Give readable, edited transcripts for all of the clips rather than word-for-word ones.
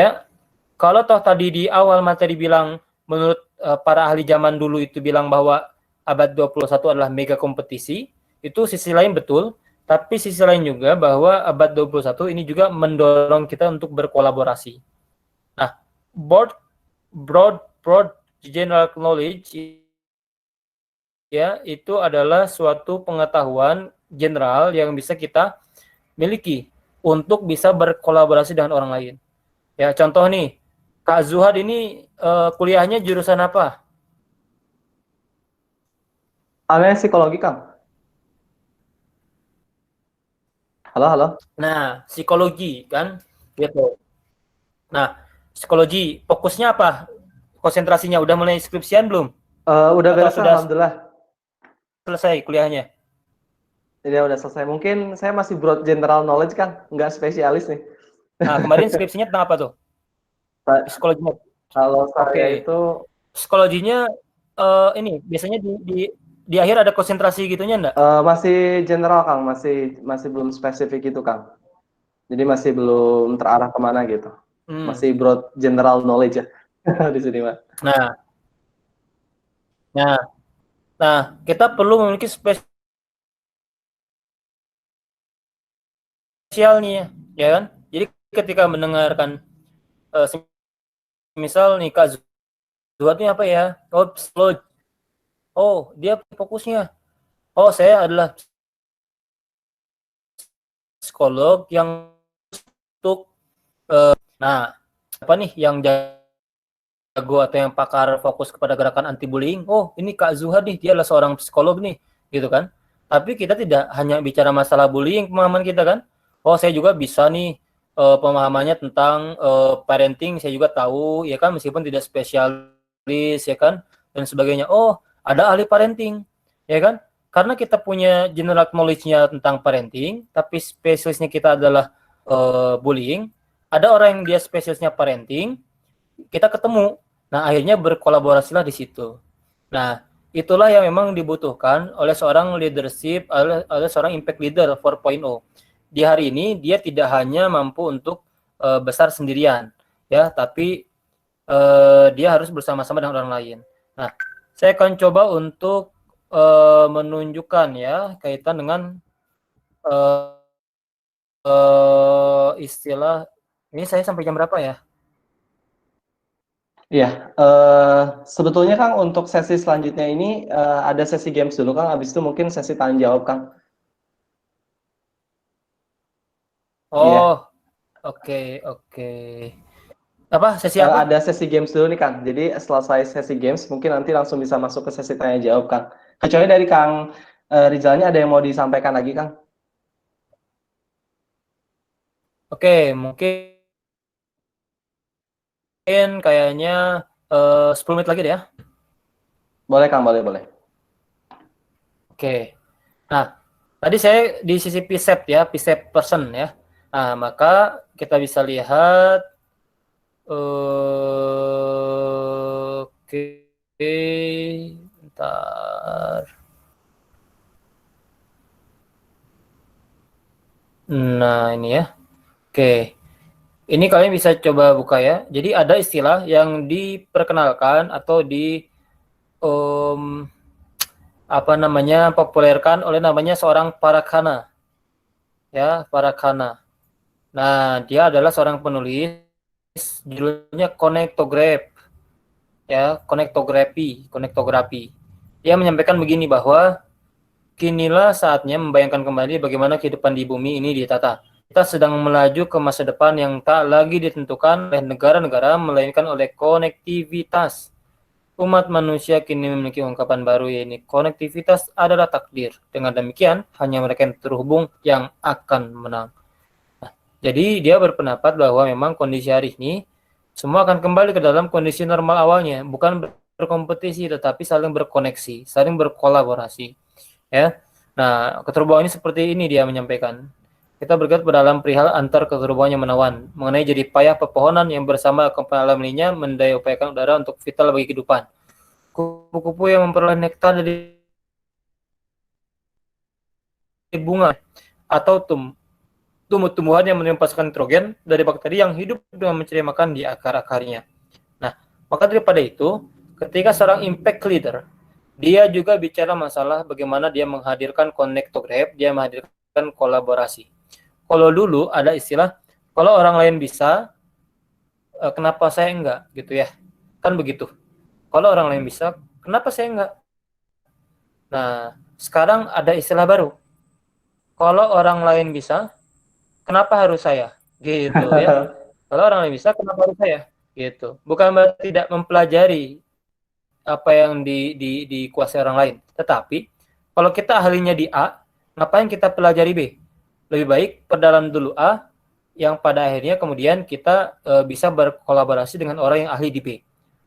Ya, kalau toh tadi di awal materi bilang menurut para ahli zaman dulu itu bilang bahwa abad 21 adalah mega kompetisi, itu sisi lain betul, tapi sisi lain juga bahwa abad 21 ini juga mendorong kita untuk berkolaborasi. Nah, broad broad general knowledge ya itu adalah suatu pengetahuan general yang bisa kita miliki untuk bisa berkolaborasi dengan orang lain. Ya, contoh nih, Kak Zuhad ini kuliahnya jurusan apa? Ambil psikologi, Kang. Halo, halo. Nah, psikologi kan, gitu. Nah, psikologi fokusnya apa? Konsentrasinya udah mulai skripsian belum? Udah Atau beres, Kang, sudah alhamdulillah. selesai kuliahnya? Jadi udah selesai. Mungkin saya masih broad general knowledge, Kang. Nggak spesialis nih. Nah, kemarin skripsinya tentang apa tuh? Psikologinya. Kalau saya Oke. itu Psikologinya ini biasanya di akhir ada konsentrasi gitunya enggak? masih general, Kang. Masih masih belum spesifik itu, Kang. Jadi masih belum terarah kemana gitu. Hmm. Masih broad general knowledge ya di sini, Mas. Nah, nah, nah, kita perlu memiliki spesial nih ya kan? Jadi ketika mendengarkan misal nih Kak Zuhad ini apa ya? Oh, psikologi. Oh, dia fokusnya. Oh, saya adalah psikolog yang untuk nah, apa nih yang jago atau yang pakar fokus kepada gerakan anti bullying? Oh, ini Kak Zuhad nih, dia adalah seorang psikolog nih, gitu kan? Tapi kita tidak hanya bicara masalah bullying pemahaman kita kan? Oh, saya juga bisa nih pemahamannya tentang parenting, saya juga tahu ya kan meskipun tidak spesialis ya kan dan sebagainya. Oh, ada ahli parenting, ya kan? Karena kita punya general knowledge-nya tentang parenting, tapi spesialisnya kita adalah bullying. Ada orang yang dia spesialisnya parenting, kita ketemu. Nah, akhirnya berkolaborasilah di situ. Nah, itulah yang memang dibutuhkan oleh seorang leadership, oleh seorang impact leader 4.0. Di hari ini dia tidak hanya mampu untuk besar sendirian, ya, tapi dia harus bersama-sama dengan orang lain. Nah, saya akan coba untuk menunjukkan ya kaitan dengan uh, istilah ini saya sampai jam berapa ya? Iya, sebetulnya Kang untuk sesi selanjutnya ini ada sesi games dulu Kang, habis itu mungkin sesi tanya jawab Kang. Oh, Iya, oke, oke. Apa sesi apa? ada sesi games dulu nih Kang. Jadi selesai sesi games mungkin nanti langsung bisa masuk ke sesi tanya jawab Kang. Kecuali dari Kang Rizalnya ada yang mau disampaikan lagi Kang? Oke, mungkin kayaknya 10 menit lagi deh ya. Boleh Kang, boleh boleh. Oke. Nah, tadi saya di sisi P-set ya, P-set person ya. Nah, maka kita bisa lihat oke, bentar. Nah, ini ya. Oke. Ini kalian bisa coba buka ya. Jadi ada istilah yang diperkenalkan atau di um, apa namanya populerkan oleh namanya seorang Parakana ya Parakana. Nah, dia adalah seorang penulis, judulnya Konektografi. Dia menyampaikan begini bahwa kinilah saatnya membayangkan kembali bagaimana kehidupan di bumi ini ditata. Kita sedang melaju ke masa depan yang tak lagi ditentukan oleh negara-negara, melainkan oleh konektivitas. Umat manusia kini memiliki ungkapan baru, yaitu konektivitas adalah takdir. Dengan demikian, hanya mereka yang terhubung yang akan menang. Jadi dia berpendapat bahwa memang kondisi hari ini semua akan kembali ke dalam kondisi normal awalnya, bukan berkompetisi tetapi saling berkoneksi, saling berkolaborasi, ya. Nah, keterbukaan ini seperti ini dia menyampaikan. Kita bergerak pada dalam perihal antar keterbukaan yang menawan, mengenai jadi payah pepohonan yang bersama kepala alaminya mendaya upayakan udara untuk vital bagi kehidupan. Kupu-kupu yang memperoleh nektar dari bunga atau tumbuh-tumbuhan yang menempaskan nitrogen dari bakteri yang hidup dengan mencari makan di akar-akarnya. Nah, maka daripada itu, ketika seorang impact leader, dia juga bicara masalah bagaimana dia menghadirkan connectograph, dia menghadirkan kolaborasi. Kalau dulu ada istilah, kalau orang lain bisa, kenapa saya enggak, gitu ya. Kan begitu. Kalau orang lain bisa, kenapa saya enggak? Nah, sekarang ada istilah baru. Kalau orang lain bisa, kenapa harus saya? Gitu ya. Kalau orang lain bisa, kenapa harus saya? Gitu. Bukan berarti tidak mempelajari apa yang dikuasai orang lain. Tetapi, kalau kita ahlinya di A, ngapain kita pelajari B? Lebih baik perdalam dulu A, yang pada akhirnya kemudian kita bisa berkolaborasi dengan orang yang ahli di B.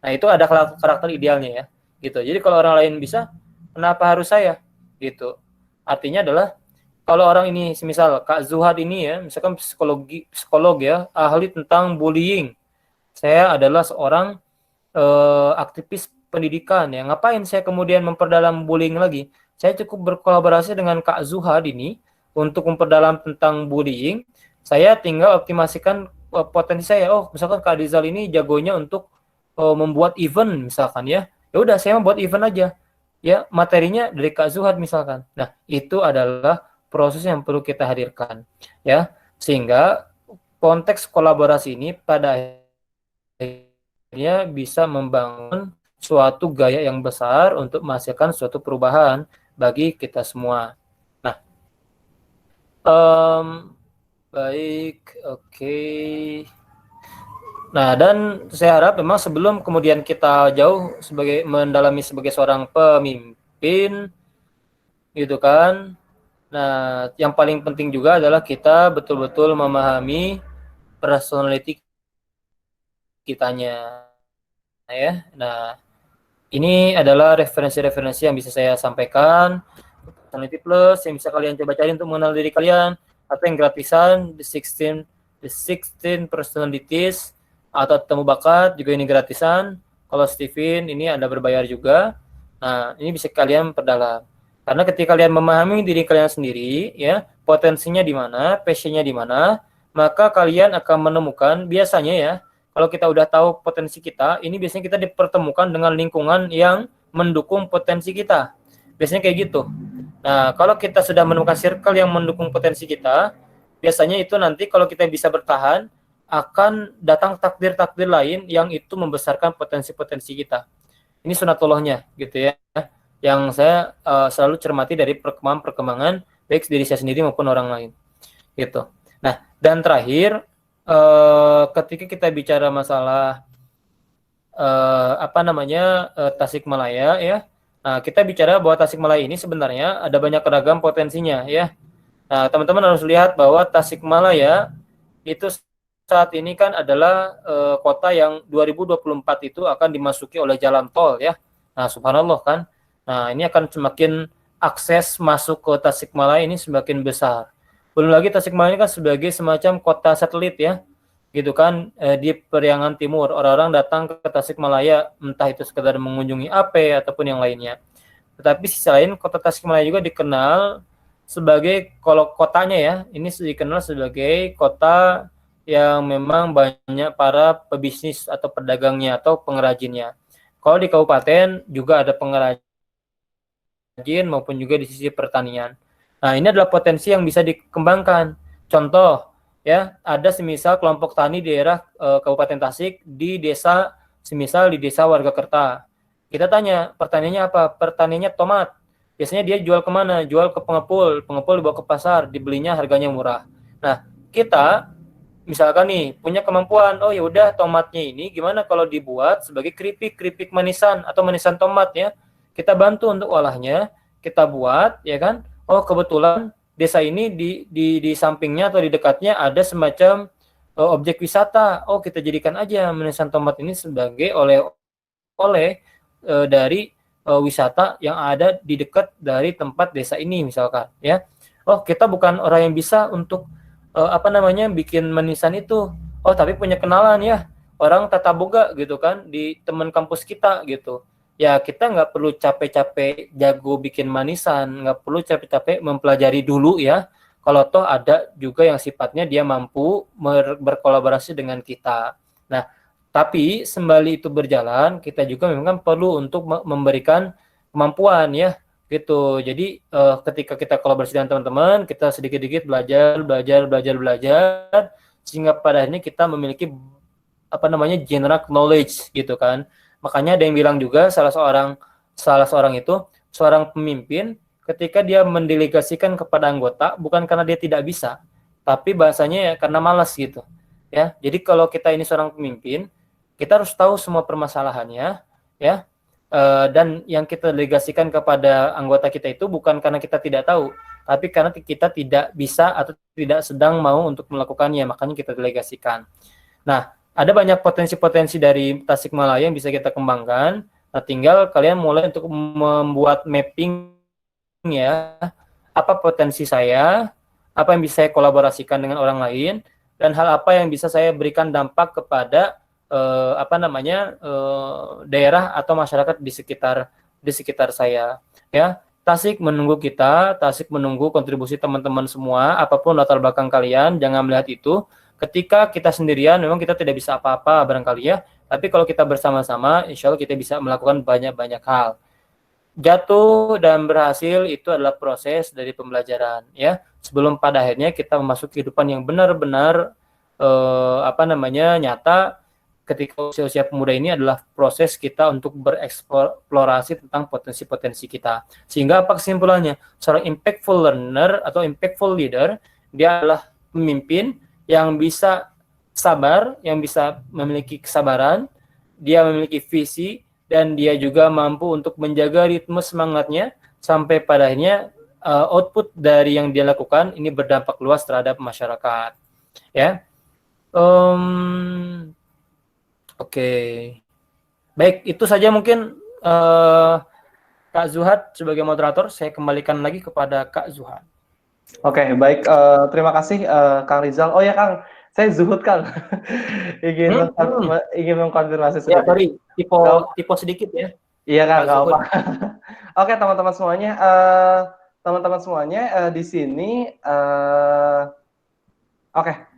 Nah, itu ada karakter idealnya ya. Gitu. Jadi kalau orang lain bisa, kenapa harus saya? Gitu. Artinya adalah kalau orang ini, misal Kak Zuhad ini ya, misalkan psikolog ya, ahli tentang bullying. Saya adalah seorang aktivis pendidikan ya. Ngapain saya kemudian memperdalam bullying lagi? Saya cukup berkolaborasi dengan Kak Zuhad ini untuk memperdalam tentang bullying. Saya tinggal optimasikan potensi saya. Oh, misalkan Kak Rizal ini jagonya untuk membuat event misalkan ya. Ya udah saya membuat event aja. Ya, materinya dari Kak Zuhad misalkan. Nah, itu adalah proses yang perlu kita hadirkan ya. Sehingga konteks kolaborasi ini pada akhirnya bisa membangun suatu gaya yang besar untuk menghasilkan suatu perubahan bagi kita semua. Nah, baik, oke. Nah, dan saya harap memang sebelum kemudian kita jauh mendalami sebagai seorang pemimpin, gitu kan. Nah, yang paling penting juga adalah kita betul-betul memahami personality kitanya, ya. Nah, ini adalah referensi-referensi yang bisa saya sampaikan. Personality Plus yang bisa kalian coba cari untuk mengenal diri kalian, atau yang gratisan The 16 Personalities, atau Temu Bakat juga ini gratisan. Kalau Steven ini ada berbayar juga. Nah, ini bisa kalian perdalam. Karena ketika kalian memahami diri kalian sendiri, ya, potensinya di mana, passionnya di mana, maka kalian akan menemukan biasanya ya, kalau kita udah tahu potensi kita, ini biasanya kita dipertemukan dengan lingkungan yang mendukung potensi kita. Biasanya kayak gitu. Nah, kalau kita sudah menemukan circle yang mendukung potensi kita, biasanya itu nanti kalau kita bisa bertahan, akan datang takdir-takdir lain yang itu membesarkan potensi-potensi kita. Ini sunatullahnya gitu ya, yang saya selalu cermati dari perkembangan baik diri saya sendiri maupun orang lain gitu. Nah, dan terakhir ketika kita bicara masalah Tasikmalaya ya, nah kita bicara bahwa Tasikmalaya ini sebenarnya ada banyak ragam potensinya ya. Nah, teman-teman harus lihat bahwa Tasikmalaya itu saat ini kan adalah kota yang 2024 itu akan dimasuki oleh jalan tol ya. Nah, subhanallah kan. Nah, ini akan semakin akses masuk ke Tasikmalaya ini semakin besar. Belum lagi Tasikmalaya ini kan sebagai semacam kota satelit ya. Gitu kan, di Periangan Timur. Orang-orang datang ke Tasikmalaya entah itu sekedar mengunjungi AP ataupun yang lainnya. Tetapi sisi lain kota Tasikmalaya juga dikenal sebagai, kalau kotanya ya, ini dikenal sebagai kota yang memang banyak para pebisnis atau pedagangnya atau pengrajinnya. Kalau di kabupaten juga ada pengrajin maupun juga di sisi pertanian. Nah, ini adalah potensi yang bisa dikembangkan. Contoh, ya, ada semisal kelompok tani di daerah Kabupaten Tasik di desa, semisal di desa Wargakerta. Kita tanya, pertaniannya apa? Pertaniannya tomat. Biasanya dia jual kemana? Jual ke pengepul. Pengepul dibawa ke pasar, dibelinya harganya murah. Nah, kita misalkan nih punya kemampuan, oh ya udah tomatnya ini gimana kalau dibuat sebagai keripik manisan atau manisan tomat ya. Kita bantu untuk olahnya, kita buat ya kan. Oh, kebetulan desa ini di sampingnya atau di dekatnya ada semacam objek wisata. Oh, kita jadikan aja manisan tomat ini sebagai oleh dari wisata yang ada di dekat dari tempat desa ini misalkan ya. Oh, kita bukan orang yang bisa untuk bikin manisan itu. Oh, tapi punya kenalan ya, orang tata boga gitu kan, di teman kampus kita gitu. Ya, kita nggak perlu capek-capek jago bikin manisan, nggak perlu capek-capek mempelajari dulu ya, kalau toh ada juga yang sifatnya dia mampu berkolaborasi dengan kita. Nah, tapi sembari itu berjalan, kita juga memang perlu untuk memberikan kemampuan ya, gitu. Jadi ketika kita kolaborasi dengan teman-teman, kita sedikit-sedikit belajar, sehingga pada akhirnya kita memiliki general knowledge gitu kan. Makanya ada yang bilang juga salah seorang itu seorang pemimpin ketika dia mendelegasikan kepada anggota bukan karena dia tidak bisa, tapi bahasanya ya karena malas gitu. Ya. Jadi kalau kita ini seorang pemimpin, kita harus tahu semua permasalahannya ya. Dan yang kita delegasikan kepada anggota kita itu bukan karena kita tidak tahu, tapi karena kita tidak bisa atau tidak sedang mau untuk melakukannya, makanya kita delegasikan. Nah, ada banyak potensi-potensi dari Tasikmalaya yang bisa kita kembangkan. Nah, tinggal kalian mulai untuk membuat mapping ya, apa potensi saya, apa yang bisa saya kolaborasikan dengan orang lain, dan hal apa yang bisa saya berikan dampak kepada daerah atau masyarakat di sekitar saya. Ya, Tasik menunggu kita, Tasik menunggu kontribusi teman-teman semua, apapun latar belakang kalian, jangan melihat itu. Ketika kita sendirian, memang kita tidak bisa apa-apa barangkali ya, tapi kalau kita bersama-sama, insya Allah kita bisa melakukan banyak-banyak hal. Jatuh dan berhasil itu adalah proses dari pembelajaran ya, sebelum pada akhirnya kita memasuki kehidupan yang benar-benar nyata. Ketika usia pemuda ini adalah proses kita untuk bereksplorasi tentang potensi-potensi kita. Sehingga apa kesimpulannya? Seorang impactful learner atau impactful leader, dia adalah pemimpin yang bisa sabar, yang bisa memiliki kesabaran, dia memiliki visi, dan dia juga mampu untuk menjaga ritme semangatnya sampai pada akhirnya output dari yang dia lakukan ini berdampak luas terhadap masyarakat. Ya. Oke. Baik, itu saja mungkin Kak Zuhad sebagai moderator. Saya kembalikan lagi kepada Kak Zuhad. Oke, baik. Terima kasih Kang Rizal. Oh ya Kang, saya Zuhud Kang. ingin mengkonfirmasi Ya, sedikit. sorry, tipe sedikit ya. Iya Kang, nggak apa. Oke, teman-teman semuanya, di sini. Oke.